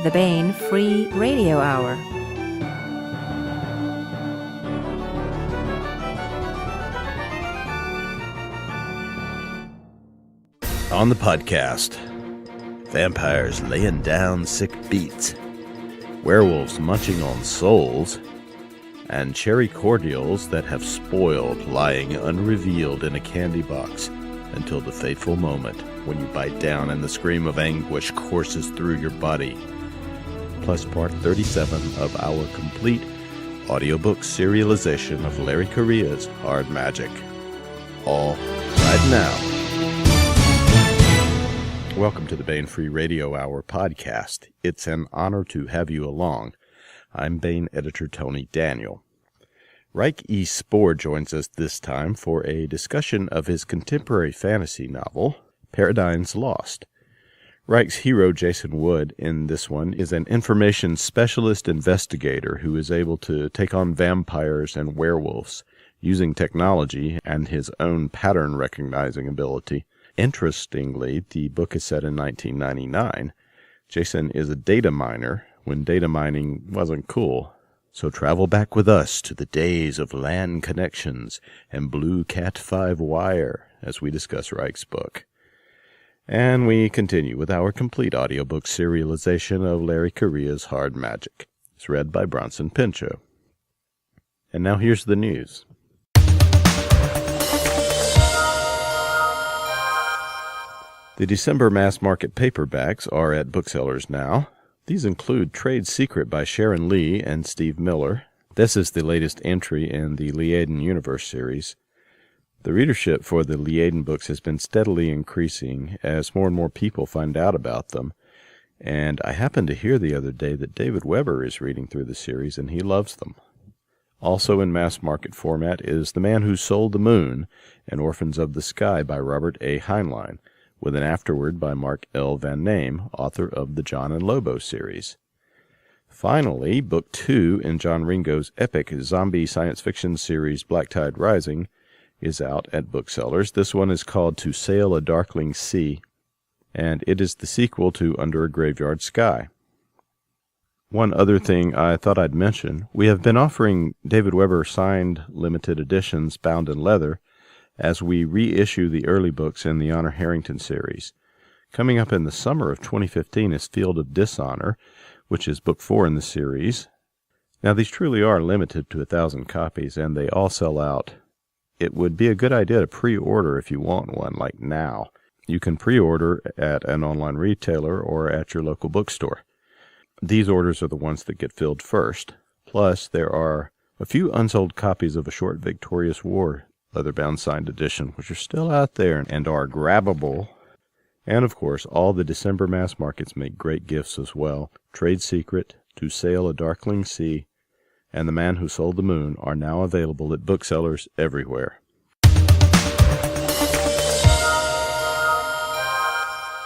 the Baen Free Radio Hour. On the podcast, vampires laying down sick beats, werewolves munching on souls, and cherry cordials that have spoiled lying unrevealed in a candy box until the fateful moment when you bite down and the scream of anguish courses through your body. Plus part 37 of our complete audiobook serialization of Larry Correia's Hard Magic. All right now. Welcome to the Baen Free Radio Hour podcast. It's an honor to have you along. I'm Baen editor Tony Daniel. Ryk E. Spoor joins us this time for a discussion of his contemporary fantasy novel, Paradise Lost. Ryk's hero, Jason Wood, in this one is an information specialist investigator who is able to take on vampires and werewolves using technology and his own pattern recognizing ability. Interestingly, the book is set in 1999. Jason is a data miner when data mining wasn't cool. So travel back with us to the days of LAN connections and Blue Cat 5 wire as we discuss Ryk's book. And we continue with our complete audiobook serialization of Larry Correia's Hard Magic. It's read by Bronson Pinchot. And now here's the news. The December mass market paperbacks are at booksellers now. These include Trade Secret by Sharon Lee and Steve Miller. This is the latest entry in the Liaden Universe series. The readership for the Liaden books has been steadily increasing as more and more people find out about them. And I happened to hear the other day that David Weber is reading through the series and he loves them. Also in mass market format is The Man Who Sold the Moon and Orphans of the Sky by Robert A. Heinlein, with an afterword by Mark L. Van Name, author of the John and Lobo series. Finally, Book 2 in John Ringo's epic zombie science fiction series Black Tide Rising is out at booksellers. This one is called To Sail a Darkling Sea, and it is the sequel to Under a Graveyard Sky. One other thing I thought I'd mention, we have been offering David Weber signed limited editions bound in leather as we reissue the early books in the Honor Harrington series. Coming up in the summer of 2015 is Field of Dishonor, which is book 4 in the series. Now, these truly are limited to 1,000 copies, and they all sell out. It would be a good idea to pre-order if you want one, like now. You can pre-order at an online retailer or at your local bookstore. These orders are the ones that get filled first. Plus, there are a few unsold copies of A Short Victorious War leather-bound signed edition, which are still out there and are grabbable. And, of course, all the December mass markets make great gifts as well. Trade Secret, To Sail a Darkling Sea, and The Man Who Sold the Moon are now available at booksellers everywhere. I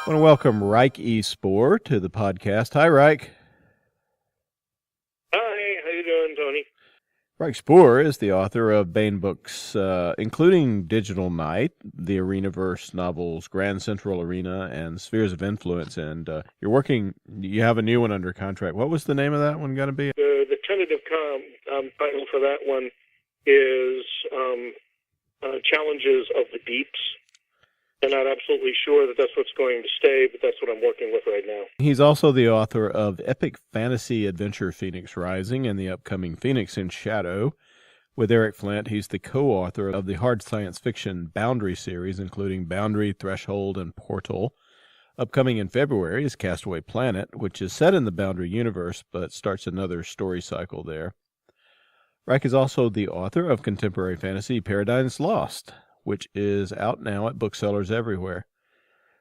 want to welcome Ryk E. Spoor to the podcast. Hi, Ryk. Hi, how you doing, Tony? Ryk Spoor is the author of Baen books, including Digital Night, the Arenaverse novels Grand Central Arena, and Spheres of Influence. And you have a new one under contract. What was the name of that one going to be? The tentative title for that one is Challenges of the Deeps. I'm not absolutely sure that that's what's going to stay, but that's what I'm working with right now. He's also the author of epic fantasy adventure Phoenix Rising and the upcoming Phoenix in Shadow. With Eric Flint, he's the co-author of the hard science fiction Boundary series, including Boundary, Threshold, and Portal. Upcoming in February is Castaway Planet, which is set in the Boundary universe, but starts another story cycle there. Ryk is also the author of contemporary fantasy Paradise Lost, which is out now at booksellers everywhere.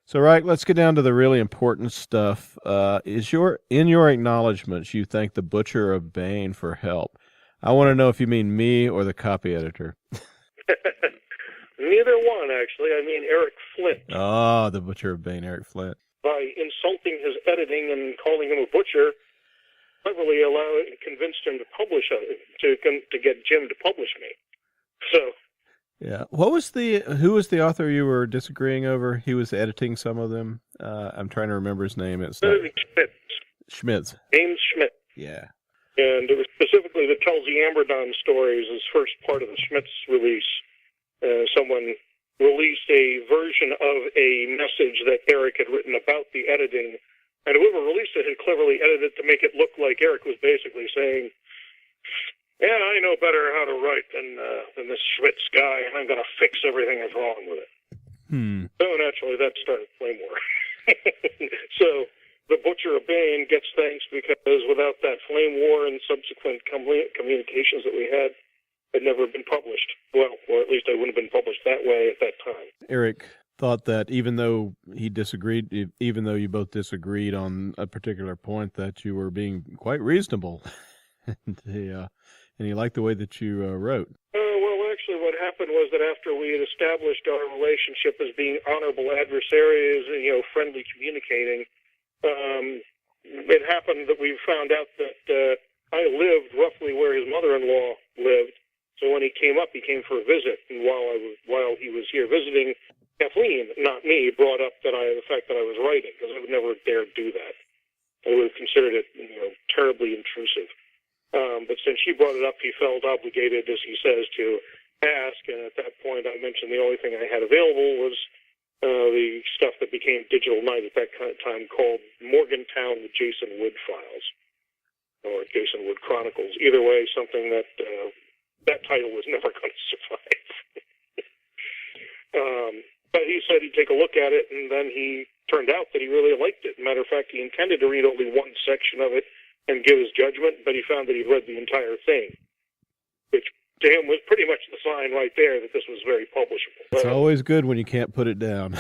So, Ryk, let's get down to the really important stuff. In your acknowledgments, you thank the Butcher of Baen for help. I want to know if you mean me or the copy editor. Neither one, actually. I mean Eric Flint. Ah, the Butcher of Baen, Eric Flint. By insulting his editing and calling him a butcher, cleverly convinced him to publish to get Jim to publish me. So. Yeah. Who was the author you were disagreeing over? He was editing some of them. I'm trying to remember his name. It's not... Schmitz. James Schmidt. Yeah. And it was specifically the Tells the Amberdawn stories as first part of the Schmitz release. Someone released a version of a message that Eric had written about the editing, and whoever released it had cleverly edited it to make it look like Eric was basically saying, "Yeah, I know better how to write than this Schmitz guy, and I'm going to fix everything that's wrong with it." So naturally, that started flame war. So the Butcher of Baen gets thanks because without that flame war and subsequent communications that we had never been published. Well, or at least I wouldn't have been published that way at that time. Eric thought that even though you both disagreed on a particular point, that you were being quite reasonable, and he liked the way that you wrote. Well, actually, what happened was that after we had established our relationship as being honorable adversaries, friendly communicating, it happened that we found out that I lived roughly where his mother-in-law lived. So when he came up, he came for a visit, and while he was here visiting, Kathleen, not me, brought up the fact that I was writing, because I would never dare do that. I would have considered it, terribly intrusive. But since she brought it up, he felt obligated, as he says, to ask. And at that point, I mentioned the only thing I had available was the stuff that became Digital Night at that time, called Morgantown: The Jason Wood Files, or Jason Wood Chronicles. Either way, something that that title was never going to survive. But he said he'd take a look at it, and then he turned out that he really liked it. Matter of fact, he intended to read only one section of it and give his judgment, but he found that he'd read the entire thing, which to him was pretty much the sign right there that this was very publishable. It's always good when you can't put it down.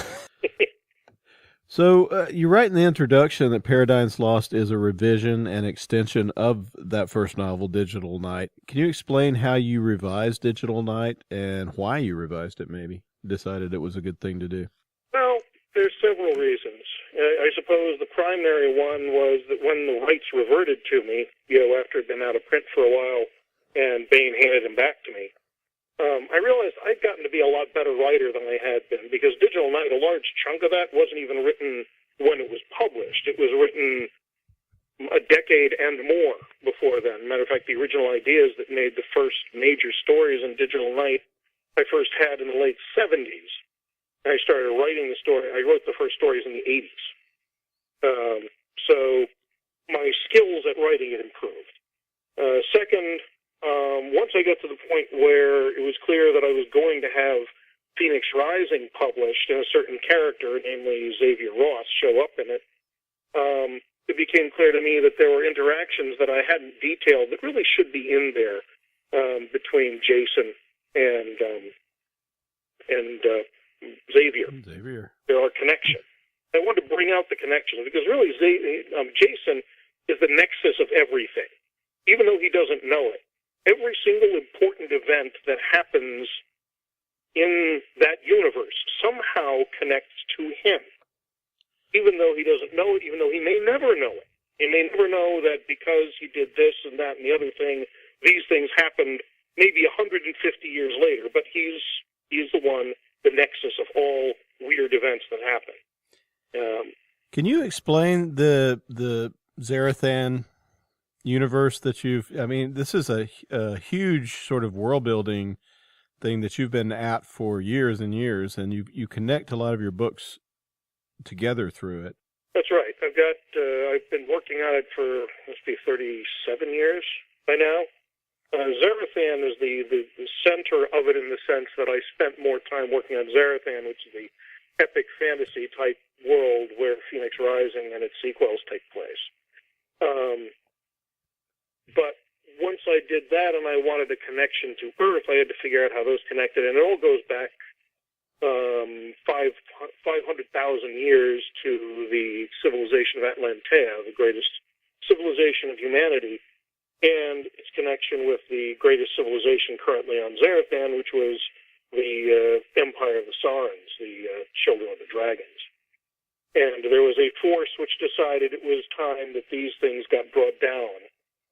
So you write in the introduction that Paradise Lost is a revision and extension of that first novel, Digital Night. Can you explain how you revised Digital Night and why you revised it, maybe? Decided it was a good thing to do? Well, there's several reasons. I suppose the primary one was that when the rights reverted to me, after it had been out of print for a while, and Baen handed them back to me, I realized I'd gotten to be a lot better writer than I had been, because Digital Night, a large chunk of that wasn't even written when it was published. It was written a decade and more before then. Matter of fact, the original ideas that made the first major stories in Digital Night I first had in the late 70s. I started writing the story. I wrote the first stories in the 80s. So my skills at writing had improved. Second, once I got to the point where it was clear that I was going to have Phoenix Rising published and a certain character, namely Xavier Ross, show up in it, it became clear to me that there were interactions that I hadn't detailed that really should be in there between Jason and Xavier. There are connections. I wanted to bring out the connections because really Jason is the nexus of everything. Even though he doesn't know it, every single important event that happens in that universe somehow connects to him. Even though he doesn't know it, even though he may never know it. He may never know that because he did this and that and the other thing, these things happened maybe 150 years later, but he's the one, the nexus of all weird events that happen. Can you explain the Zarathan universe that this is a huge sort of world building thing that you've been at for years and years, and you connect a lot of your books together through it. That's right. I've been working on it for, 37 years by now. Zarathan is the center of it in the sense that I spent more time working on Zarathan, which is the epic fantasy type world where Phoenix Rising and its sequels take place. But once I did that and I wanted a connection to Earth, I had to figure out how those connected. And it all goes back 500,000 years to the civilization of Atlantea, the greatest civilization of humanity, and its connection with the greatest civilization currently on Zarathan, which was the Empire of the Sarans, the Children of the Dragons. And there was a force which decided it was time that these things got brought down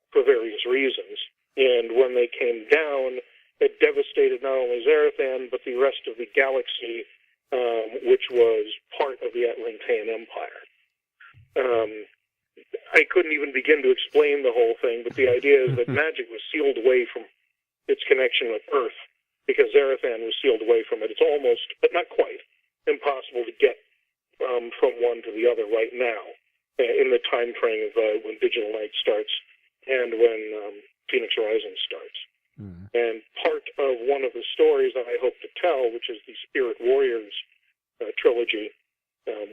for various reasons. And when they came down, it devastated not only Zarathan, but the rest of the galaxy, which was part of the Atlantean Empire. I couldn't even begin to explain the whole thing, but the idea is that magic was sealed away from its connection with Earth because Zarathan was sealed away from it. It's almost, but not quite, impossible to get from one to the other right now in the time frame of when Digital Night starts and when Phoenix Rising starts. Mm. And part of one of the stories that I hope to tell, which is the Spirit Warriors trilogy,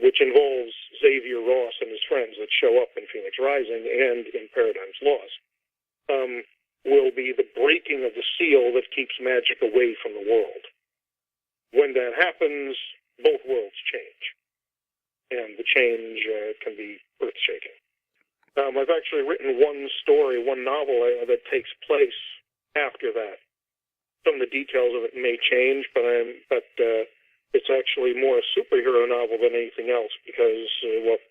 which involves Xavier Ross and his friends that show up in Phoenix Rising and in Paradigms Lost, will be the breaking of the seal that keeps magic away from the world. When that happens, both worlds change, and the change can be earth-shaking. I've actually written one story, one novel that takes place after that. Some of the details of it may change, but it's actually more a superhero novel than anything else because, well,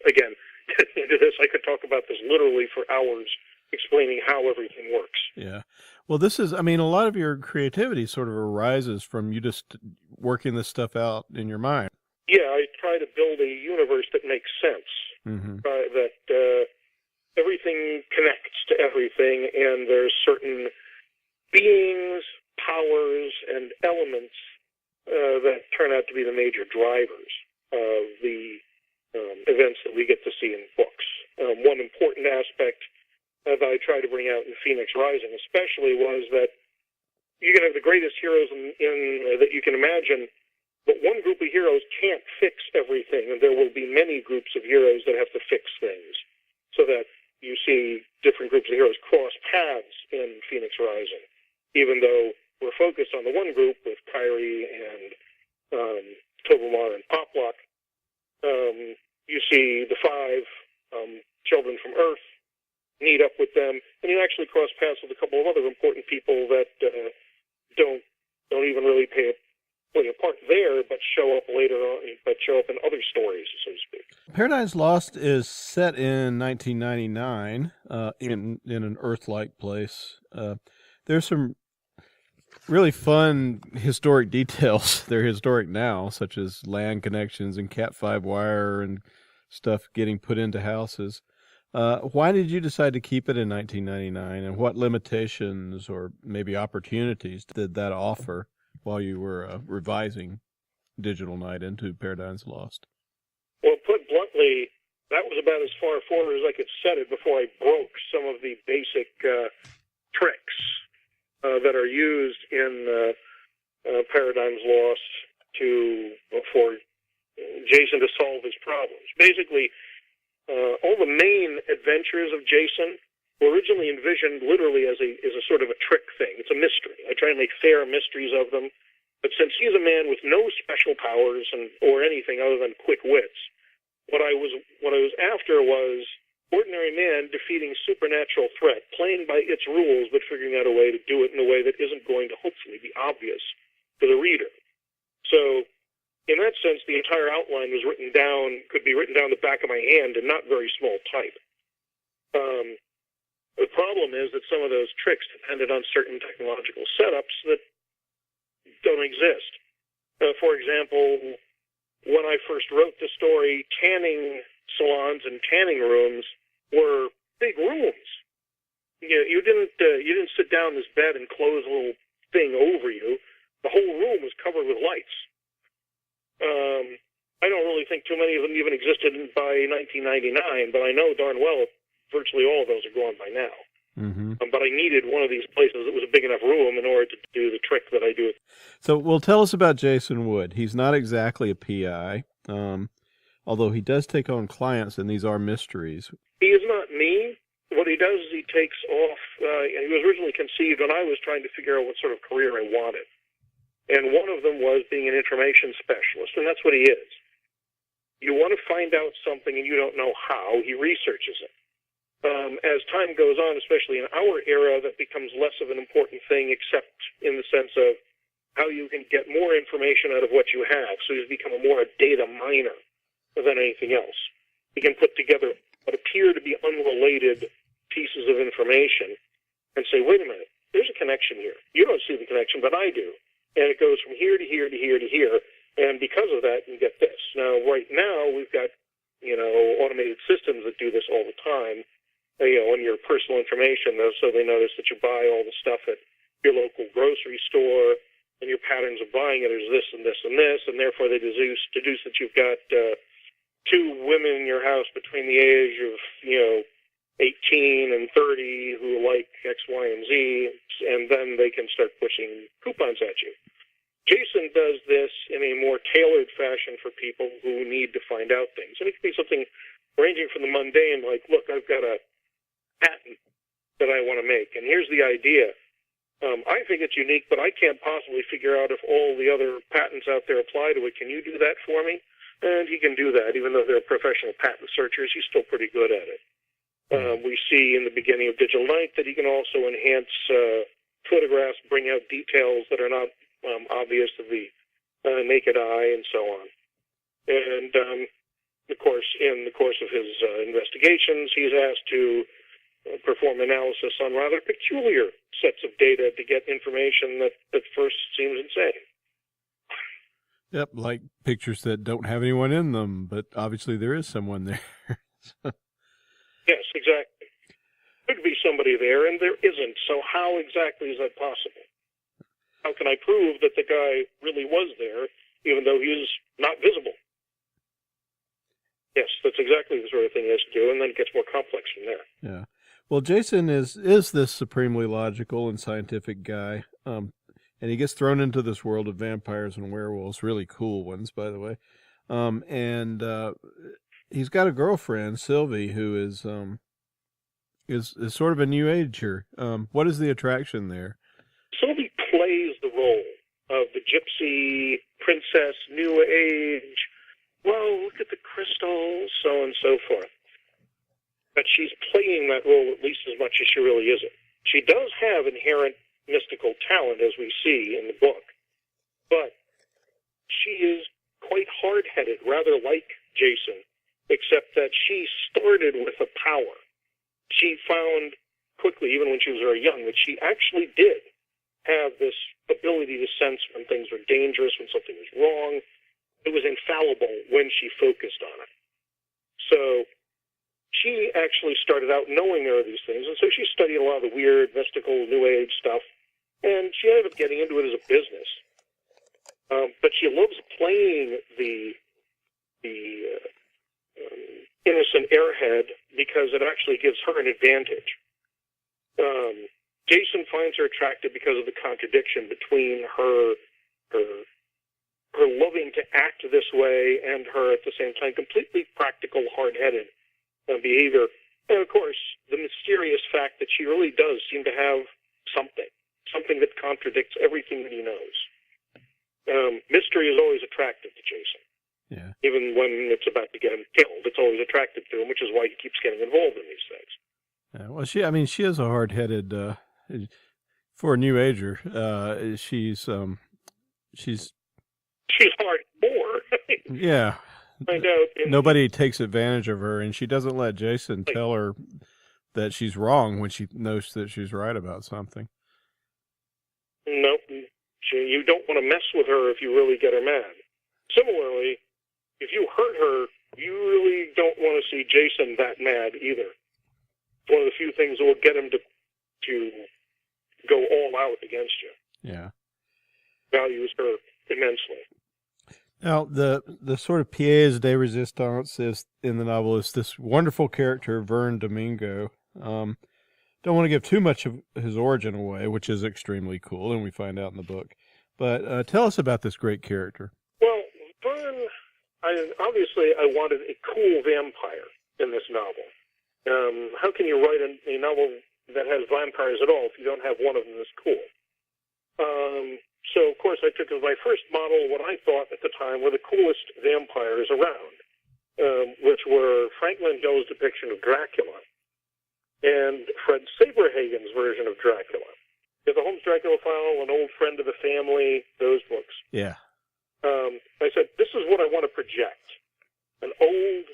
again, getting into this, I could talk about this literally for hours, explaining how everything works. Yeah. Well, this is, I mean, a lot of your creativity sort of arises from you just working this stuff out in your mind. Yeah, I try to build a universe that makes sense, that everything connects to everything, and there's certain beings, powers, and elements that turn out to be the major drivers of the events that we get to see in books. One important aspect that I try to bring out in Phoenix Rising especially was that you can have the greatest heroes that you can imagine, but one group of heroes can't fix everything, and there will be many groups of heroes that have to fix things, so that you see different groups of heroes cross paths in Phoenix Rising, even though we're focused on the one group with Kyrie and Tobamar and Poplock. You see the 5 children from Earth, meet up with them, and you actually cross paths with a couple of other important people that don't even really play a part there, but show up later on, but show up in other stories, so to speak. Paradise Lost is set in 1999 in an Earth-like place. There's some really fun historic details. They're historic now, such as land connections and Cat 5 wire and stuff getting put into houses. Why did you decide to keep it in 1999, and what limitations or maybe opportunities did that offer while you were revising Digital Night into Paradigms Lost? Well, put bluntly, that was about as far forward as I could set it before I broke some of the basic tricks that are used in Paradigms Lost for Jason to solve his problems. Basically, all the main adventures of Jason were originally envisioned literally as a sort of a trick thing. It's a mystery. I try to make fair mysteries of them. But since he's a man with no special powers or anything other than quick wits, what I was after was ordinary man defeating supernatural threat, playing by its rules, but figuring out a way to do it in a way that isn't going to hopefully be obvious to the reader. So, in that sense, the entire outline was could be written down the back of my hand in not very small type. The problem is that some of those tricks depended on certain technological setups that don't exist. For example, when I first wrote the story, tanning salons and tanning rooms were big rooms. You didn't sit down in this bed and close a little thing over you. The whole room was covered with lights. I don't really think too many of them even existed by 1999, but I know darn well virtually all of those are gone by now. Mm-hmm. But I needed one of these places that was a big enough room in order to do the trick that I do. So, well, tell us about Jason Wood. He's not exactly a PI, although he does take on clients, and these are mysteries. He is not me. What he does is he takes off, he was originally conceived when I was trying to figure out what sort of career I wanted. And one of them was being an information specialist, and that's what he is. You want to find out something and you don't know how, he researches it. As time goes on, especially in our era, that becomes less of an important thing, except in the sense of how you can get more information out of what you have. So he's become more a data miner than anything else. He can put together what appear to be unrelated pieces of information and say, wait a minute, there's a connection here. You don't see the connection, but I do. And it goes from here to here to here to here. And because of that, you get this. Now, right now, we've got automated systems that do this all the time, on your personal information, so they notice that you buy all the stuff at your local grocery store, and your patterns of buying it is this and this and this, and therefore they deduce that you've got two women in your house between the age of 18 and 30 who like X, Y, and Z, and then they can start pushing coupons at you. Jason does this in a more tailored fashion for people who need to find out things. And it can be something ranging from the mundane, like, look, I've got a patent that I want to make, and here's the idea. I think it's unique, but I can't possibly figure out if all the other patents out there apply to it. Can you do that for me? And he can do that. Even though they're professional patent searchers, he's still pretty good at it. We see in the beginning of Digital Night that he can also enhance photographs, bring out details that are not obvious to the naked eye, and so on. And, of course, in the course of his investigations, he's asked to perform analysis on rather peculiar sets of data to get information that at first seems insane. Yep, like pictures that don't have anyone in them, but obviously there is someone there. Yes, exactly. Could be somebody there, and there isn't. So how exactly is that possible? How can I prove that the guy really was there, even though he's not visible? Yes, that's exactly the sort of thing he has to do, and then it gets more complex from there. Yeah. Well, Jason is this supremely logical and scientific guy, and he gets thrown into this world of vampires and werewolves, really cool ones, by the way. And he's got a girlfriend, Sylvie, who is sort of a new ager. What is the attraction there? Sylvie plays the role of the gypsy princess, new age. Well, look at the crystals, so on and so forth. But she's playing that role at least as much as she really isn't. She does have inherent mystical talent, as we see in the book, but she is quite hard-headed, rather like Jason, except that she started with a power. She found quickly, even when she was very young, that she actually did have this ability to sense when things were dangerous, when something was wrong. It was infallible when she focused on it. So she actually started out knowing there are these things, and so she studied a lot of the weird, mystical, New Age stuff, and she ended up getting into it as a business. But she loves playing the innocent airhead because it actually gives her an advantage. Jason finds her attractive because of the contradiction between her loving to act this way and her, at the same time, completely practical, hard-headed behavior. And, of course, the mysterious fact that she really does seem to have something that contradicts everything that he knows. Mystery is always attractive to Jason. Yeah. Even when it's about to get him killed, it's always attractive to him, which is why he keeps getting involved in these things. Yeah, well, she is a hard-headed, for a new ager. She's hard more. Yeah. I know. Nobody takes advantage of her, and she doesn't let Jason tell her that she's wrong when she knows that she's right about something. No, you don't want to mess with her if you really get her mad. Similarly, if you hurt her, you really don't want to see Jason that mad either. It's one of the few things that will get him to go all out against you. Yeah. Values her immensely. Now, the sort of pièce de résistance is in the novel is this wonderful character, Vern Domingo. Don't want to give too much of his origin away, which is extremely cool, and we find out in the book. But tell us about this great character. Well, Vern, I wanted a cool vampire in this novel. How can you write a novel that has vampires at all if you don't have one of them that's cool? So, of course, I took as my first model what I thought at the time were the coolest vampires around, which were Frank Langella's depiction of Dracula and Fred Saberhagen's version of Dracula. The Holmes Dracula File, An Old Friend of the Family, those books. Yeah. I said, this is what I want to project. An old,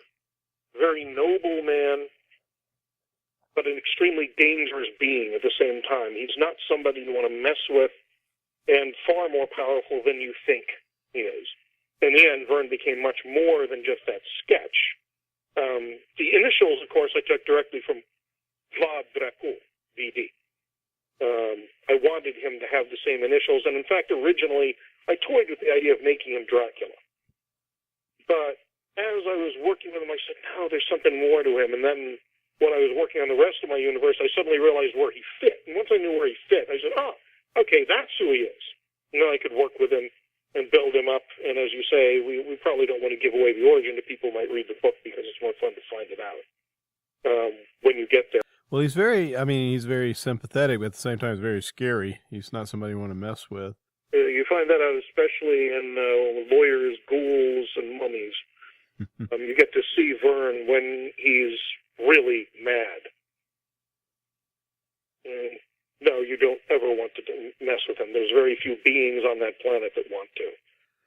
very noble man, but an extremely dangerous being at the same time. He's not somebody you want to mess with, and far more powerful than you think he is. In the end, Vern became much more than just that sketch. The initials, of course, I took directly from Vlad Dracul, VD. I wanted him to have the same initials, and in fact, originally, I toyed with the idea of making him Dracula. But as I was working with him, I said, no, there's something more to him. And then when I was working on the rest of my universe, I suddenly realized where he fit. And once I knew where he fit, I said, oh, okay, that's who he is. And then I could work with him and build him up. And as you say, we probably don't want to give away the origin to people who might read the book because it's more fun to find it out when you get there. Well, he's very sympathetic, but at the same time, he's very scary. He's not somebody you want to mess with. You find that out especially in lawyers, ghouls, and mummies. You get to see Vern when he's really mad. No, you don't ever want to mess with him. There's very few beings on that planet that want to,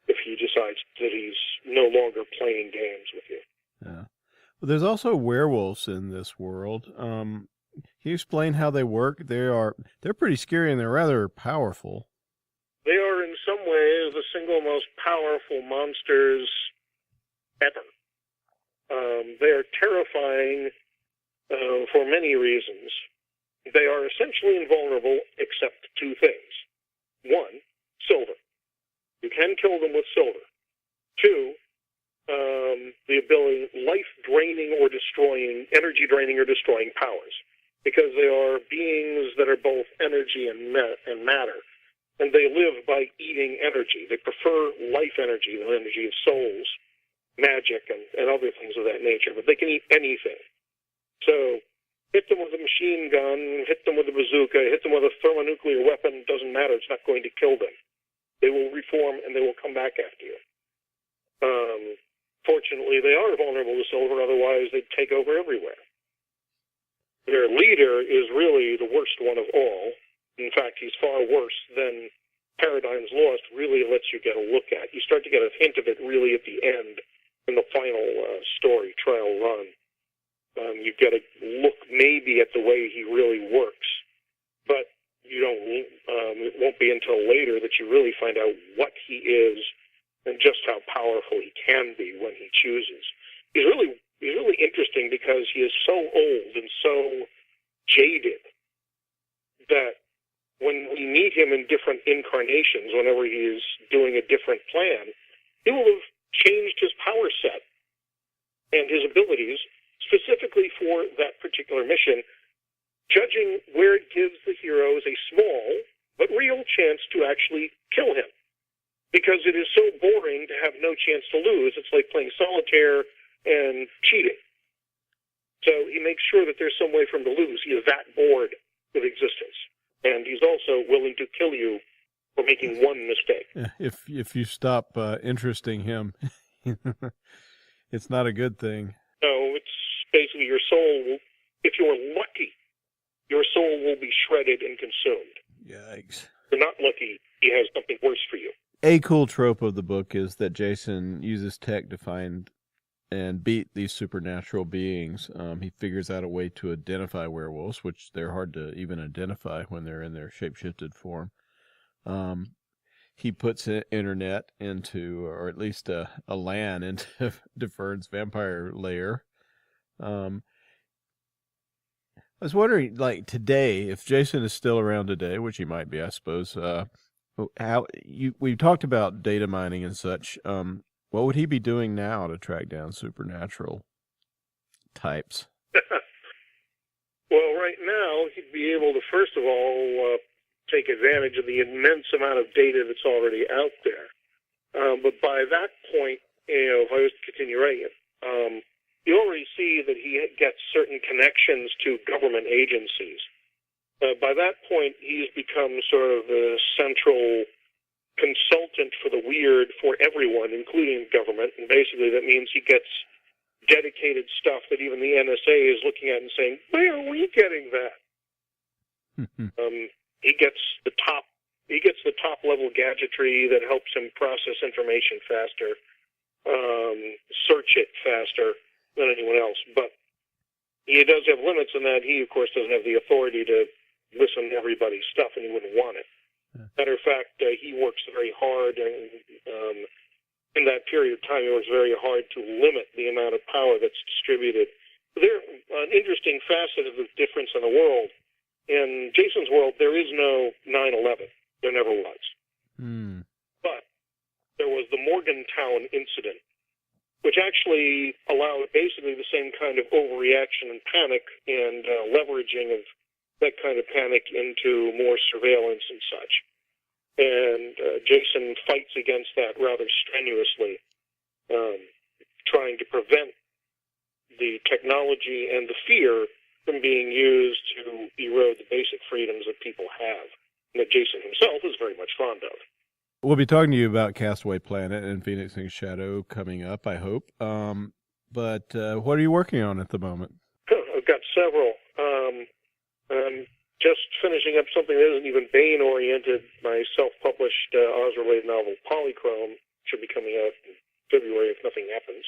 if he decides that he's no longer playing games with you. Yeah. Well, there's also werewolves in this world. Can you explain how they work? They're pretty scary and they're rather powerful. They are in some ways the single most powerful monsters ever. They are terrifying for many reasons. They are essentially invulnerable except two things. One, silver. You can kill them with silver. Two, the ability, life-draining or destroying, energy-draining or destroying powers. Because they are beings that are both energy and matter. And they live by eating energy. They prefer life energy, the energy of souls, magic, and other things of that nature. But they can eat anything. So, hit them with a machine gun, hit them with a bazooka, hit them with a thermonuclear weapon, doesn't matter. It's not going to kill them. They will reform and they will come back after you. Fortunately, they are vulnerable to silver, otherwise they'd take over everywhere. Their leader is really the worst one of all. In fact, he's far worse than Paradigms Lost really lets you get a look at. You start to get a hint of it really at the end in the final story, Trial Run. You get a look maybe at the way he really works, but you don't. It won't be until later that you really find out what he is and just how powerful he can be when he chooses. He's really interesting because he is so old and so jaded that when we meet him in different incarnations, whenever he is doing a different plan, he will have changed his power set and his abilities specifically for that particular mission, judging where it gives the heroes a small but real chance to actually kill him. Because it is so boring to have no chance to lose. It's like playing solitaire and cheating. So he makes sure that there's some way for him to lose. He is that bored with existence. And he's also willing to kill you for making one mistake. If you stop interesting him, it's not a good thing. No, it's basically your soul, if you're lucky, your soul will be shredded and consumed. Yikes. If you're not lucky, he has something worse for you. A cool trope of the book is that Jason uses tech to find and beat these supernatural beings. He figures out a way to identify werewolves, which they're hard to even identify when they're in their shapeshifted form. He puts an internet into, or at least a LAN into Vern's vampire lair. I was wondering, like today, if Jason is still around today, which he might be, I suppose. We talked about data mining and such. What would he be doing now to track down supernatural types? Well, right now, he'd be able to, first of all, take advantage of the immense amount of data that's already out there. But by that point, if I was to continue writing it, you already see that he gets certain connections to government agencies. By that point, he's become sort of the central consultant for the weird for everyone, including government, and basically that means he gets dedicated stuff that even the NSA is looking at and saying, where are we getting that? He gets the top level gadgetry that helps him process information faster, search it faster than anyone else. But he does have limits in that he, of course, doesn't have the authority to listen to everybody's stuff, and he wouldn't want it. Matter of fact, he works very hard and in that period of time, it was very hard to limit the amount of power that's distributed. There, an interesting facet of the difference in the world. In Jason's world, there is no 9/11. There never was. But there was the Morgantown incident, which actually allowed basically the same kind of overreaction and panic and leveraging of that kind of panic into more surveillance and such. And Jason fights against that rather strenuously, trying to prevent the technology and the fear from being used to erode the basic freedoms that people have, and that Jason himself is very much fond of. We'll be talking to you about Castaway Planet and Phoenix in Shadow coming up, I hope. But what are you working on at the moment? I've got several. I'm just finishing up something that isn't even Baen-oriented. My self-published Oz-related novel, Polychrome, should be coming out in February if nothing happens.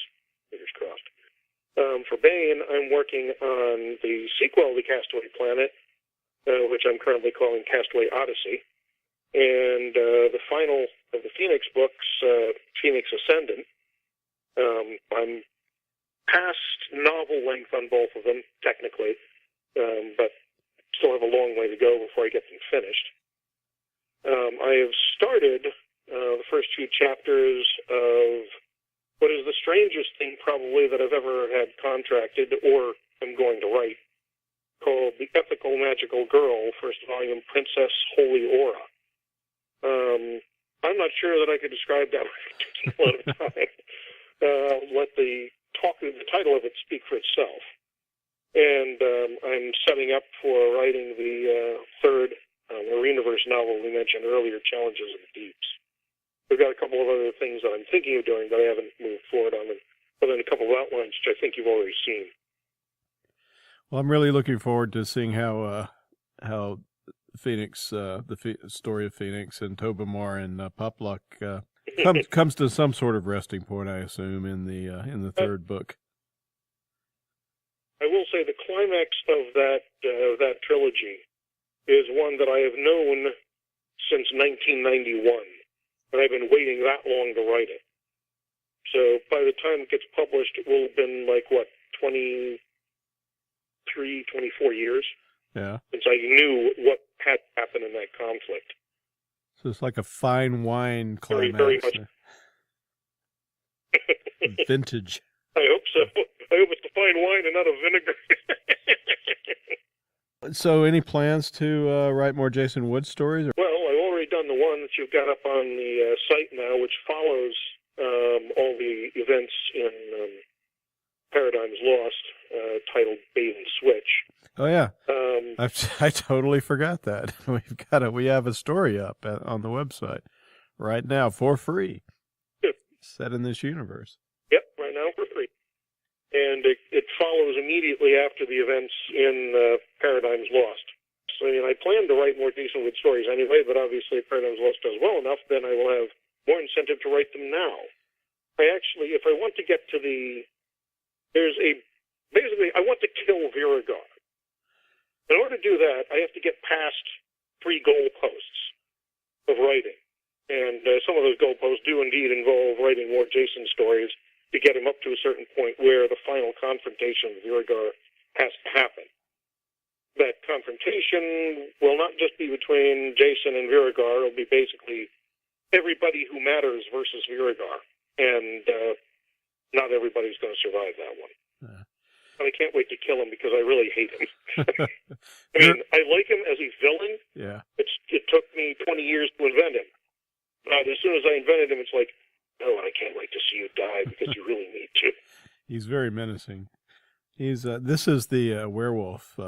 Fingers crossed. For Baen, I'm working on the sequel to Castaway Planet, which I'm currently calling Castaway Odyssey. And the final of the Phoenix books, Phoenix Ascendant. I'm past novel length on both of them, technically, but still have a long way to go before I get them finished. I have started the first two chapters of what is the strangest thing probably that I've ever had contracted or am going to write, called The Ethical Magical Girl, first volume, Princess Holy Aura. I'm not sure that I could describe that a lot of time. Let the title of it speak for itself. And I'm setting up for writing the third Arenaverse novel we mentioned earlier, Challenges of the Deeps. We've got a couple of other things that I'm thinking of doing, but I haven't moved forward on them, other than a couple of outlines, which I think you've already seen. Well, I'm really looking forward to seeing how Phoenix, story of Phoenix and Tobamar and Popluck comes to some sort of resting point, I assume, in the third book. I will say the climax of that trilogy is one that I have known since 1991, and I've been waiting that long to write it. So by the time it gets published, it will have been 23, 24 years. Yeah. Since I knew what had happened in that conflict. So it's like a fine wine climax. Very much. Vintage. I hope so. I hope it's a fine wine and not a vinegar. So any plans to write more Jason Wood stories? Well, I've already done the one that you've got up on the site now, which follows all the events in Paradigms Lost, titled Bait and Switch. Oh yeah, I totally forgot that. We have a story up on the website right now for free, set in this universe. Yep, right now for free, and it follows immediately after the events in Paradigms Lost. So I plan to write more Jason Wood stories anyway, but obviously if Paradigms Lost does well enough, then I will have more incentive to write them now. If I want to get to basically I want to kill Viragar. In order to do that, I have to get past 3 goalposts of writing. And some of those goalposts do indeed involve writing more Jason stories to get him up to a certain point where the final confrontation with Viragar has to happen. That confrontation will not just be between Jason and Viragar. It'll be basically everybody who matters versus Viragar. And not everybody's going to survive that one. And I can't wait to kill him because I really hate him. I mean, I like him as a villain. Yeah. It took me 20 years to invent him. But as soon as I invented him, it's like, oh, I can't wait to see you die because you really need to. He's very menacing. This is the werewolf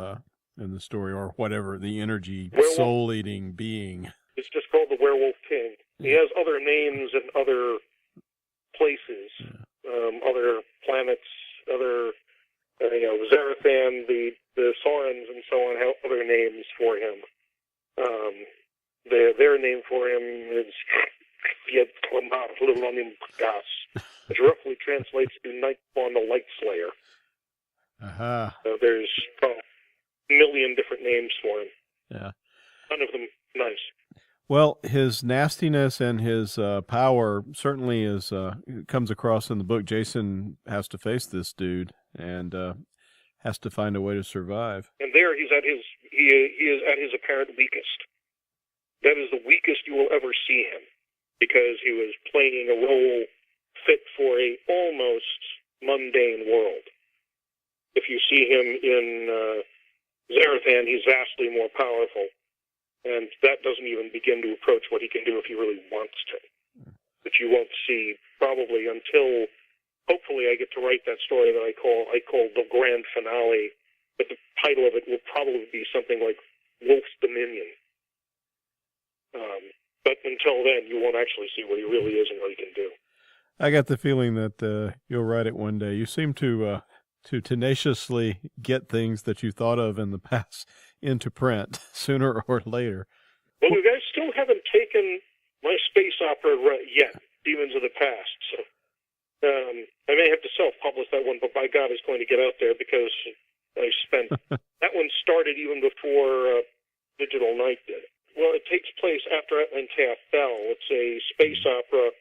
in the story, or whatever, the energy soul-eating being. It's just called the Werewolf King. He has other names and other places, other planets, other... Zarathan, the Saurons and so on have other names for him. Their name for him is Yed Klamar Lilonim Gas, which roughly translates to Nightfawn the Light Slayer. Uh-huh. So there's a million different names for him. Yeah. None of them nice. Well, his nastiness and his power certainly comes across in the book. Jason has to face this dude and has to find a way to survive. And there he is at his apparent weakest. That is the weakest you will ever see him, because he was playing a role fit for a almost mundane world. If you see him in Zarathan, he's vastly more powerful, and that doesn't even begin to approach what he can do if he really wants to. That you won't see probably until, hopefully, I get to write that story that I call the grand finale, but the title of it will probably be something like Wolf's Dominion. But until then, you won't actually see what he really is and what he can do. I got the feeling that you'll write it one day. You seem to tenaciously get things that you thought of in the past into print sooner or later. Well, you guys still haven't taken my space opera yet, Demons of the Past. So I may have to self-publish that one, but by God, it's going to get out there, because I spent that one started even before Digital Night did. Well, it takes place after Atlantea fell. It's a space opera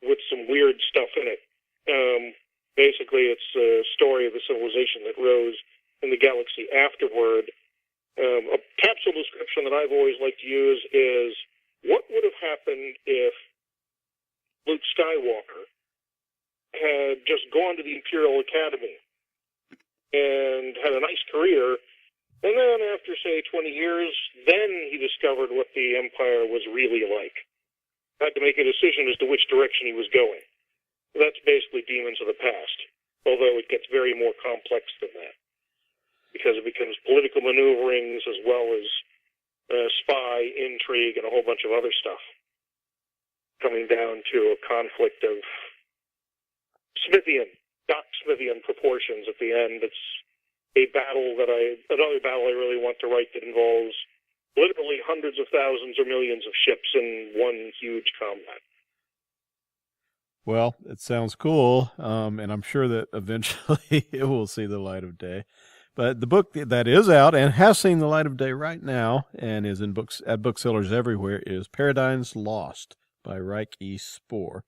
with some weird stuff in it. Basically, it's a story of a civilization that rose in the galaxy afterward. A capsule description that I've always liked to use is, what would have happened if Luke Skywalker had just gone to the Imperial Academy and had a nice career, and then after, say, 20 years, then he discovered what the Empire was really like. Had to make a decision as to which direction he was going. That's basically Demons of the Past, although it gets very more complex than that, because it becomes political maneuverings as well as spy, intrigue, and a whole bunch of other stuff, coming down to a conflict of Doc Smithian proportions at the end. It's another battle I really want to write that involves literally hundreds of thousands or millions of ships in one huge combat. Well, it sounds cool, and I'm sure that eventually it will see the light of day. But the book that is out and has seen the light of day right now and is in books at booksellers everywhere is Paradigms Lost by Ryk E. Spoor.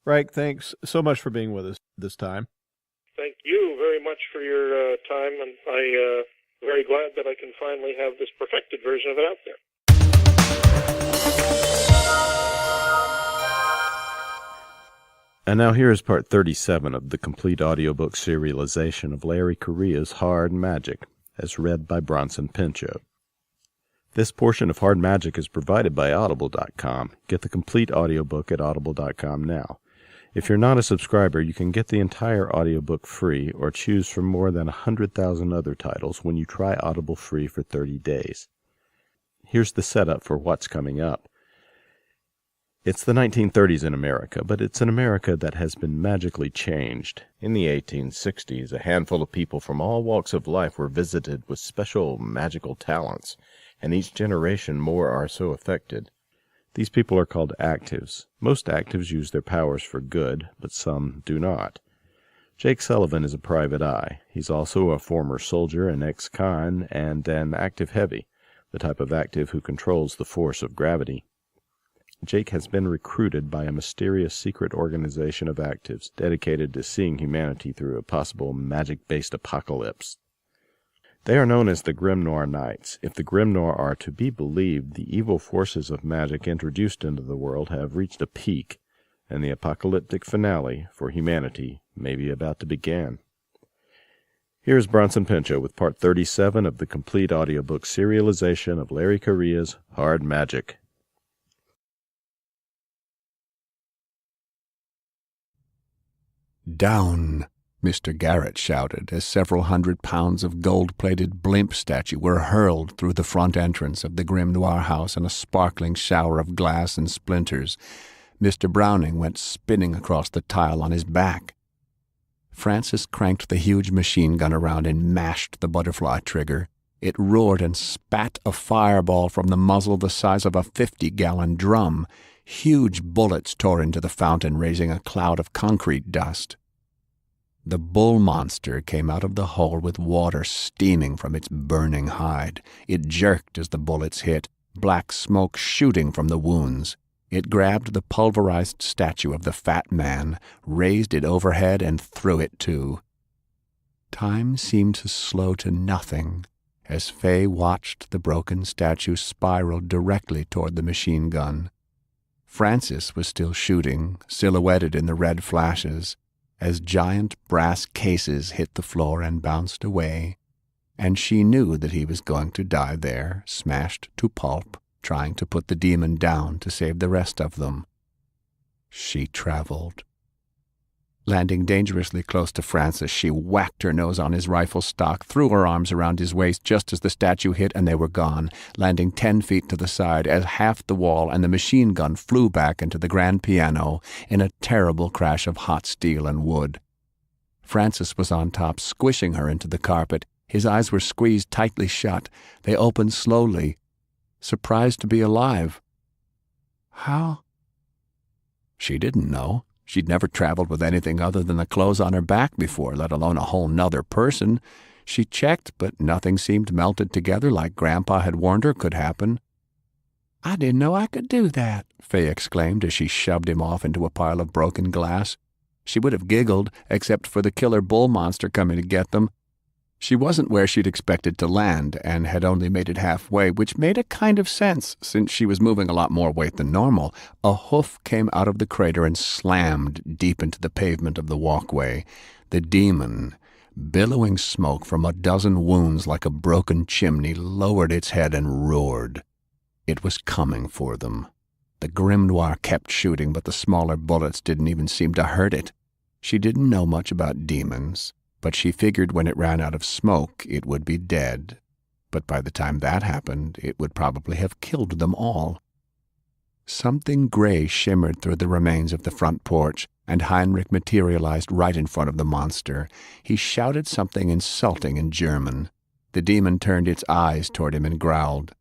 Ryk, thanks so much for being with us this time. Thank you very much for your time, and I'm very glad that I can finally have this perfected version of it out there. And now here is part 37 of the complete audiobook serialization of Larry Correia's Hard Magic, as read by Bronson Pinchot. This portion of Hard Magic is provided by Audible.com. Get the complete audiobook at Audible.com now. If you're not a subscriber, you can get the entire audiobook free or choose from more than 100,000 other titles when you try Audible free for 30 days. Here's the setup for what's coming up. It's the 1930s in America, but it's an America that has been magically changed. In the 1860s, a handful of people from all walks of life were visited with special magical talents, and each generation more are so affected. These people are called actives. Most actives use their powers for good, but some do not. Jake Sullivan is a private eye. He's also a former soldier, an ex-con, and an active heavy, the type of active who controls the force of gravity. Jake has been recruited by a mysterious secret organization of actives dedicated to seeing humanity through a possible magic-based apocalypse. They are known as the Grimnoir Knights. If the Grimnoir are to be believed, the evil forces of magic introduced into the world have reached a peak, and the apocalyptic finale for humanity may be about to begin. Here's Bronson Pinchot with part 37 of the complete audiobook serialization of Larry Correia's Hard Magic. "Down!" Mr. Garrett shouted as several hundred pounds of gold-plated blimp statue were hurled through the front entrance of the Grim Noir house in a sparkling shower of glass and splinters. Mr. Browning went spinning across the tile on his back. Francis cranked the huge machine gun around and mashed the butterfly trigger. It roared and spat a fireball from the muzzle the size of a 50-gallon drum. Huge bullets tore into the fountain, raising a cloud of concrete dust. The bull monster came out of the hole with water steaming from its burning hide. It jerked as the bullets hit. black smoke shooting from the wounds. It grabbed the pulverized statue of the fat man, raised it overhead, and threw it too. Time seemed to slow to nothing as Faye watched the broken statue spiral directly toward the machine gun. Francis was still shooting, silhouetted in the red flashes, as giant brass cases hit the floor and bounced away, and she knew that he was going to die there, smashed to pulp, trying to put the demon down to save the rest of them. She traveled. Landing dangerously close to Francis, she whacked her nose on his rifle stock, threw her arms around his waist just as the statue hit, and they were gone, landing 10 feet to the side as half the wall and the machine gun flew back into the grand piano in a terrible crash of hot steel and wood. Francis was on top, squishing her into the carpet. His eyes were squeezed tightly shut. They opened slowly, surprised to be alive. How? She didn't know. She'd never traveled with anything other than the clothes on her back before, let alone a whole nother person. She checked, but nothing seemed melted together like Grandpa had warned her could happen. "I didn't know I could do that," Faye exclaimed as she shoved him off into a pile of broken glass. She would have giggled, except for the killer bull monster coming to get them. She wasn't where she'd expected to land, and had only made it halfway, which made a kind of sense, since she was moving a lot more weight than normal. A hoof came out of the crater and slammed deep into the pavement of the walkway. The demon, billowing smoke from a dozen wounds like a broken chimney, lowered its head and roared. It was coming for them. The Grim Noir kept shooting, but the smaller bullets didn't even seem to hurt it. She didn't know much about demons, but she figured when it ran out of smoke, it would be dead. But by the time that happened, it would probably have killed them all. Something gray shimmered through the remains of the front porch, and Heinrich materialized right in front of the monster. He shouted something insulting in German. The demon turned its eyes toward him and growled.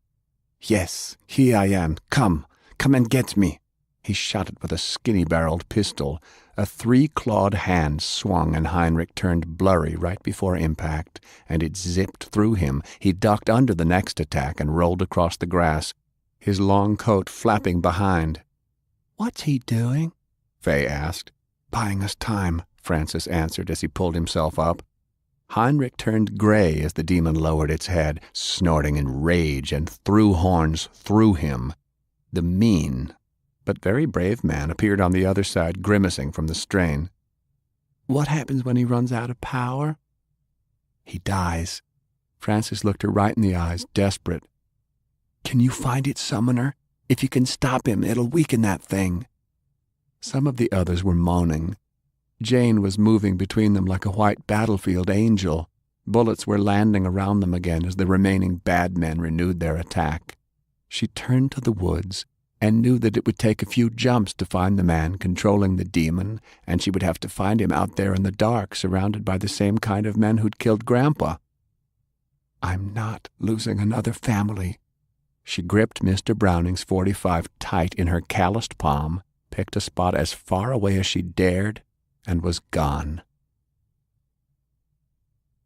"Yes, here I am. Come and get me." He shot it with a skinny-barreled pistol. A 3-clawed hand swung, and Heinrich turned blurry right before impact, and it zipped through him. He ducked under the next attack and rolled across the grass, his long coat flapping behind. "What's he doing?" Faye asked. "Buying us time," Francis answered as he pulled himself up. Heinrich turned gray as the demon lowered its head, snorting in rage, and threw horns through him. The mean but very brave man appeared on the other side, grimacing from the strain. "What happens when he runs out of power?" "He dies." Francis looked her right in the eyes, desperate. "Can you find it, Summoner? If you can stop him, it'll weaken that thing." Some of the others were moaning. Jane was moving between them like a white battlefield angel. Bullets were landing around them again as the remaining bad men renewed their attack. She turned to the woods and knew that it would take a few jumps to find the man controlling the demon, and she would have to find him out there in the dark, surrounded by the same kind of men who'd killed Grandpa. "I'm not losing another family." She gripped Mr. Browning's .45 tight in her calloused palm, picked a spot as far away as she dared, and was gone.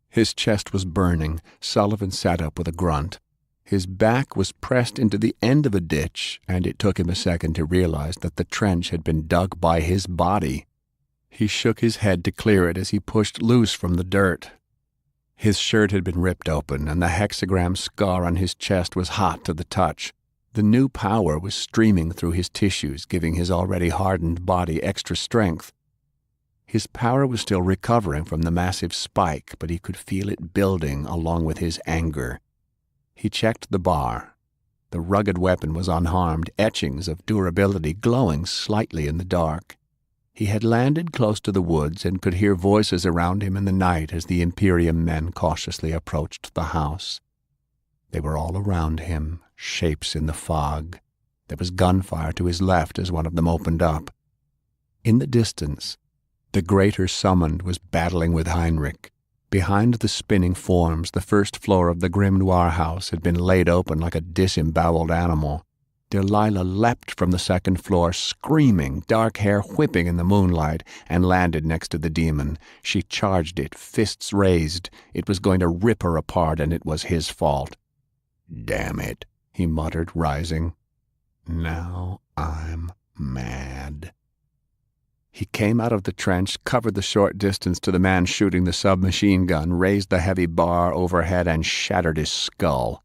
His chest was burning. Sullivan sat up with a grunt. His back was pressed into the end of a ditch, and it took him a second to realize that the trench had been dug by his body. He shook his head to clear it as he pushed loose from the dirt. His shirt had been ripped open, and the hexagram scar on his chest was hot to the touch. The new power was streaming through his tissues, giving his already hardened body extra strength. His power was still recovering from the massive spike, but he could feel it building along with his anger. He checked the bar. The rugged weapon was unharmed, etchings of durability glowing slightly in the dark. He had landed close to the woods and could hear voices around him in the night as the Imperium men cautiously approached the house. They were all around him, shapes in the fog. There was gunfire to his left as one of them opened up. In the distance, the Greater Summoned was battling with Heinrich. Behind the spinning forms, the first floor of the Grim Noir house had been laid open like a disemboweled animal. Delilah leapt from the second floor, screaming, dark hair whipping in the moonlight, and landed next to the demon. She charged it, fists raised. It was going to rip her apart, and it was his fault. "Damn it," he muttered, rising. Now I'm mad. He came out of the trench, covered the short distance to the man shooting the submachine gun, raised the heavy bar overhead, and shattered his skull.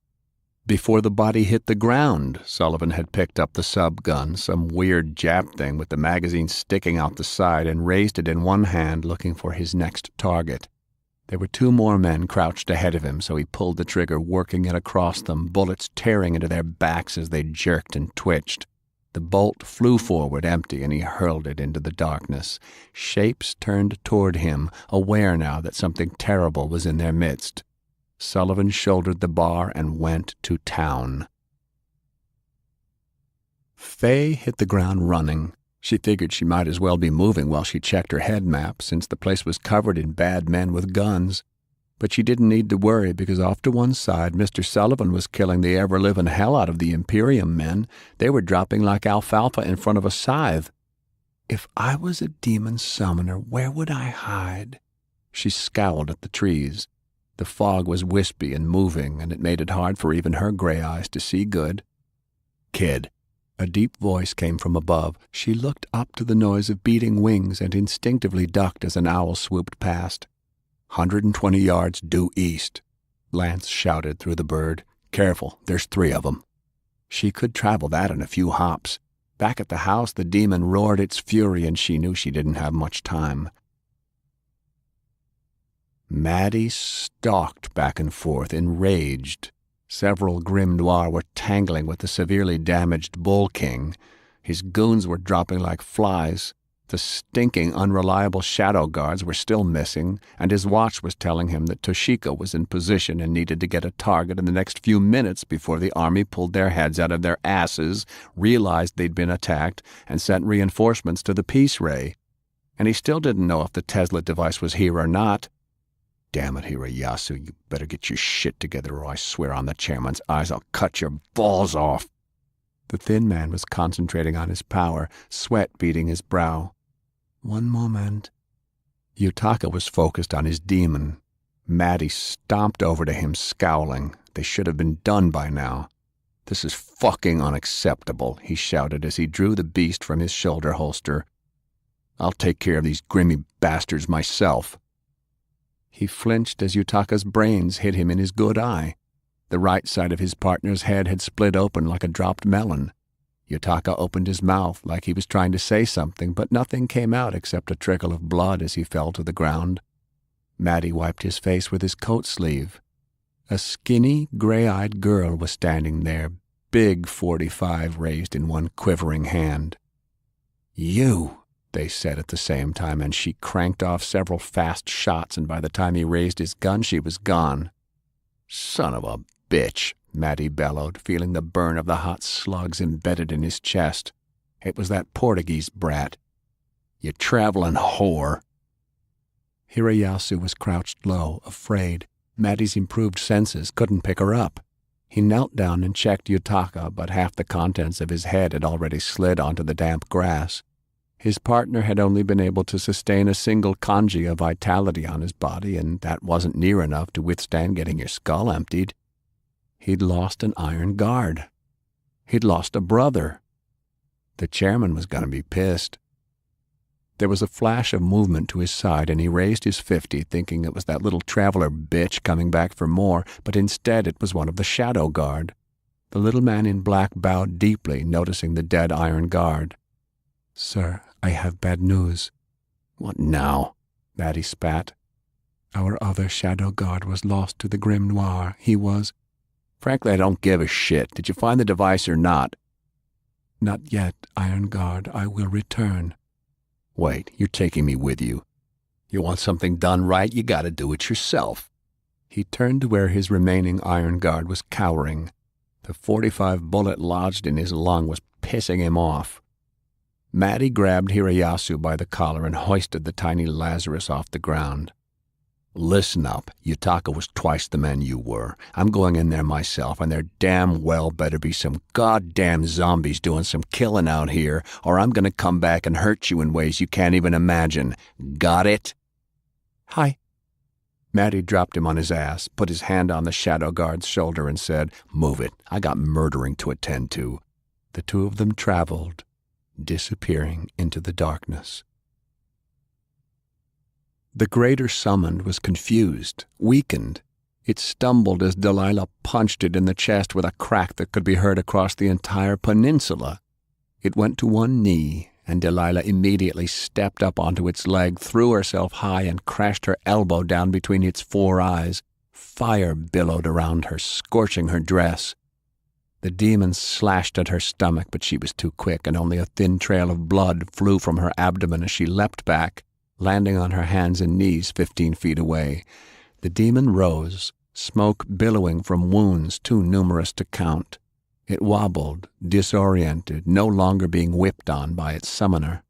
Before the body hit the ground, Sullivan had picked up the sub-gun, some weird Jap thing with the magazine sticking out the side, and raised it in one hand, looking for his next target. There were 2 more men crouched ahead of him, so he pulled the trigger, working it across them, bullets tearing into their backs as they jerked and twitched. The bolt flew forward empty, and he hurled it into the darkness. Shapes turned toward him, aware now that something terrible was in their midst. Sullivan shouldered the bar and went to town. Faye hit the ground running. She figured she might as well be moving while she checked her head map, since the place was covered in bad men with guns. But she didn't need to worry, because off to one side, Mr. Sullivan was killing the ever-living hell out of the Imperium men. They were dropping like alfalfa in front of a scythe. If I was a demon summoner, where would I hide? She scowled at the trees. The fog was wispy and moving, and it made it hard for even her gray eyes to see good. "Kid." A deep voice came from above. She looked up to the noise of beating wings and instinctively ducked as an owl swooped past. 120 yards due east, Lance shouted through the bird. "Careful, there's 3 of them." She could travel that in a few hops. Back at the house, the demon roared its fury, and she knew she didn't have much time. Maddie stalked back and forth, enraged. Several Grim Noir were tangling with the severely damaged Bull King. His goons were dropping like flies. The stinking, unreliable shadow guards were still missing, and his watch was telling him that Toshiko was in position and needed to get a target in the next few minutes before the army pulled their heads out of their asses, realized they'd been attacked, and sent reinforcements to the Peace Ray. And he still didn't know if the Tesla device was here or not. "Damn it, Hiroyasu, you better get your shit together, or I swear on the chairman's eyes I'll cut your balls off." The thin man was concentrating on his power, sweat beading his brow. "One moment." Yutaka was focused on his demon. Maddie stomped over to him, scowling. They should have been done by now. "This is fucking unacceptable," he shouted as he drew the beast from his shoulder holster. "I'll take care of these grimy bastards myself." He flinched as Yutaka's brains hit him in his good eye. The right side of his partner's head had split open like a dropped melon. Yutaka opened his mouth like he was trying to say something, but nothing came out except a trickle of blood as he fell to the ground. Maddie wiped his face with his coat sleeve. A skinny, gray-eyed girl was standing there, big .45 raised in one quivering hand. "You," they said at the same time, and she cranked off several fast shots, and by the time he raised his gun, she was gone. "Son of a bitch," Maddie bellowed, feeling the burn of the hot slugs embedded in his chest. It was that Portuguese brat. "You traveling whore." Hiroyasu was crouched low, afraid. Maddie's improved senses couldn't pick her up. He knelt down and checked Yutaka, but half the contents of his head had already slid onto the damp grass. His partner had only been able to sustain a single kanji of vitality on his body, and that wasn't near enough to withstand getting your skull emptied. He'd lost an iron guard. He'd lost a brother. The chairman was going to be pissed. There was a flash of movement to his side, and he raised his 50, thinking it was that little traveler bitch coming back for more, but instead it was one of the shadow guard. The little man in black bowed deeply, noticing the dead iron guard. "Sir, I have bad news." "What now?" Maddie spat. "Our other shadow guard was lost to the Grim Noir. He was—" "Frankly, I don't give a shit. Did you find the device or not?" "Not yet, Iron Guard. I will return." "Wait, you're taking me with you. You want something done right, you gotta do it yourself." He turned to where his remaining Iron Guard was cowering. The .45 bullet lodged in his lung was pissing him off. Maddie grabbed Hiroyasu by the collar and hoisted the tiny Lazarus off the ground. "Listen up. Yutaka was twice the man you were. I'm going in there myself, and there damn well better be some goddamn zombies doing some killing out here, or I'm going to come back and hurt you in ways you can't even imagine. Got it?" "Hi." Matty dropped him on his ass, put his hand on the shadow guard's shoulder, and said, "Move it. I got murdering to attend to." The two of them traveled, disappearing into the darkness. The greater summoned was confused, weakened. It stumbled as Delilah punched it in the chest with a crack that could be heard across the entire peninsula. It went to one knee, and Delilah immediately stepped up onto its leg, threw herself high, and crashed her elbow down between its 4 eyes. Fire billowed around her, scorching her dress. The demon slashed at her stomach, but she was too quick, and only a thin trail of blood flew from her abdomen as she leapt back, landing on her hands and knees 15 feet away. The demon rose, smoke billowing from wounds too numerous to count. It wobbled, disoriented, no longer being whipped on by its summoner.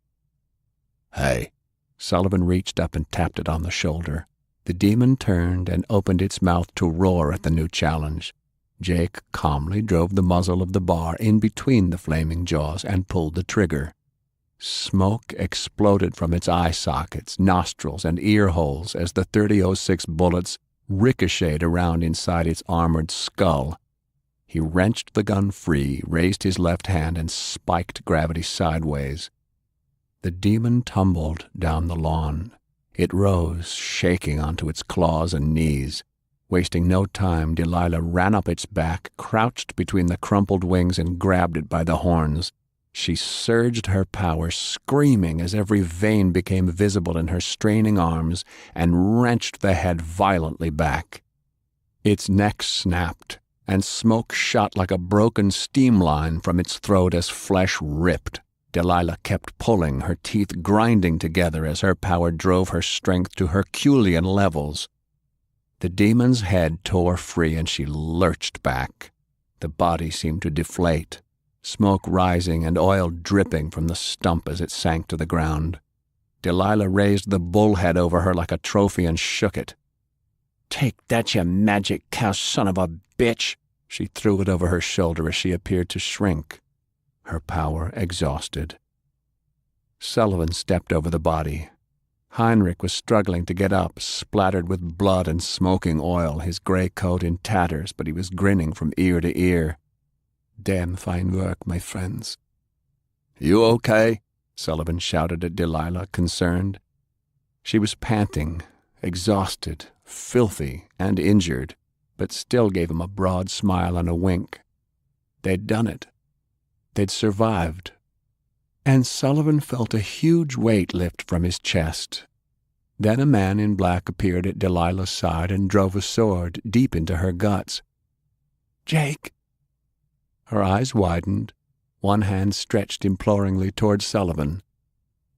"Hey." Sullivan reached up and tapped it on the shoulder. The demon turned and opened its mouth to roar at the new challenge. Jake calmly drove the muzzle of the bar in between the flaming jaws and pulled the trigger. Smoke exploded from its eye sockets, nostrils, and ear holes as the .30-06 bullets ricocheted around inside its armored skull. He wrenched the gun free, raised his left hand, and spiked gravity sideways. The demon tumbled down the lawn. It rose, shaking onto its claws and knees. Wasting no time, Delilah ran up its back, crouched between the crumpled wings, and grabbed it by the horns. She surged her power, screaming as every vein became visible in her straining arms, and wrenched the head violently back. Its neck snapped, and smoke shot like a broken steam line from its throat as flesh ripped. Delilah kept pulling, her teeth grinding together as her power drove her strength to Herculean levels. The demon's head tore free, and she lurched back. The body seemed to deflate, smoke rising and oil dripping from the stump as it sank to the ground. Delilah raised the bull head over her like a trophy and shook it. "Take that, you magic cow son of a bitch!" She threw it over her shoulder as she appeared to shrink, her power exhausted. Sullivan stepped over the body. Heinrich was struggling to get up, splattered with blood and smoking oil, his gray coat in tatters, but he was grinning from ear to ear. "Damn fine work, my friends." "You okay?" Sullivan shouted at Delilah, concerned. She was panting, exhausted, filthy, and injured, but still gave him a broad smile and a wink. They'd done it. They'd survived. And Sullivan felt a huge weight lift from his chest. Then a man in black appeared at Delilah's side and drove a sword deep into her guts. "Jake!" Her eyes widened, one hand stretched imploringly toward Sullivan.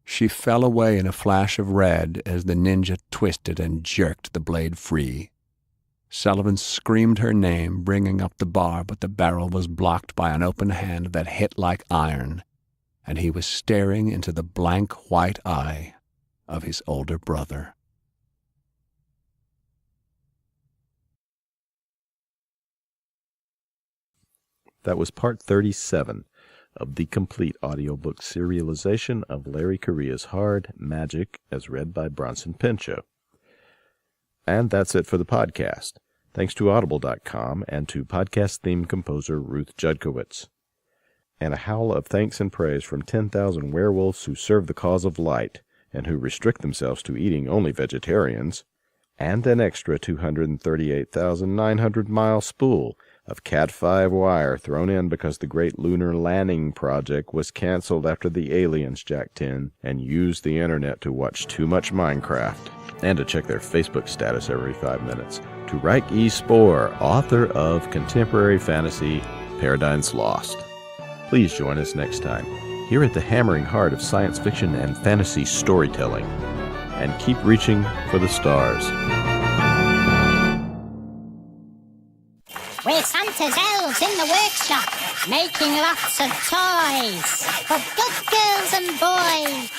She fell away in a flash of red as the ninja twisted and jerked the blade free. Sullivan screamed her name, bringing up the bar, but the barrel was blocked by an open hand that hit like iron, and he was staring into the blank white eye of his older brother. That was part 37 of the complete audiobook serialization of Larry Correia's Hard Magic, as read by Bronson Pinchot. And that's it for the podcast. Thanks to Audible.com and to podcast theme composer Ruth Judkowitz. And a howl of thanks and praise from 10,000 werewolves who serve the cause of light and who restrict themselves to eating only vegetarians, and an extra 238,900-mile spool of Cat5 wire thrown in because the Great Lunar Landing Project was canceled after the aliens jacked in and used the internet to watch too much Minecraft, and to check their Facebook status every 5 minutes. To Ryk E. Spoor, author of contemporary fantasy Paradise Lost. Please join us next time, here at the hammering heart of science fiction and fantasy storytelling, and keep reaching for the stars. We're Santa's elves in the workshop, making lots of toys for good girls and boys.